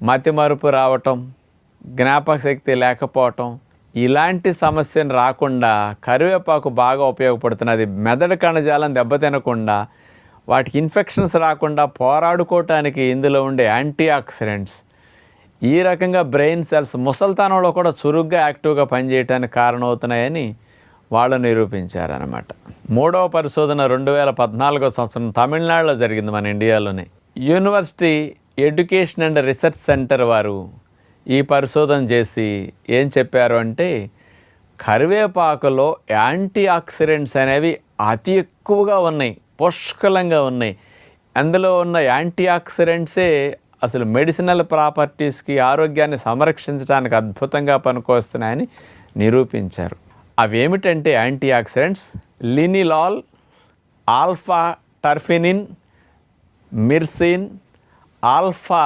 మతిమరుపు రావటం, జ్ఞాపక శక్తి లేకపోవటం, ఇలాంటి సమస్యను రాకుండా కరివేపాకు బాగా ఉపయోగపడుతున్నది. మెదడు కణజాలం దెబ్బతినకుండా, వాటికి ఇన్ఫెక్షన్స్ రాకుండా పోరాడుకోవటానికి ఇందులో ఉండే యాంటీ ఆక్సిడెంట్స్ ఈ రకంగా బ్రెయిన్ సెల్స్ ముసల్తనంలో కూడా చురుగ్గా యాక్టివ్గా పనిచేయడానికి కారణమవుతున్నాయని వాళ్ళు నిరూపించారనమాట. మూడవ పరిశోధన 2014 సంవత్సరం తమిళనాడులో జరిగింది, మన ఇండియాలోనే. University education and research centre వారు ఈ పరిశోధన చేసి ఏం చెప్పారు అంటే, కరివేపాకులో యాంటీ ఆక్సిడెంట్స్ అనేవి అతి ఎక్కువగా ఉన్నాయి, పుష్కలంగా ఉన్నాయి. అందులో ఉన్న యాంటీ ఆక్సిడెంట్సే అసలు మెడిసినల్ ప్రాపర్టీస్కి, ఆరోగ్యాన్ని సంరక్షించడానికి అద్భుతంగా పనికొస్తున్నాయని నిరూపించారు. అవేమిటంటే యాంటీ ఆక్సిడెంట్స్ లినిలాల్, ఆల్ఫా టర్ఫినిన్, మిర్సిన్, ఆల్ఫా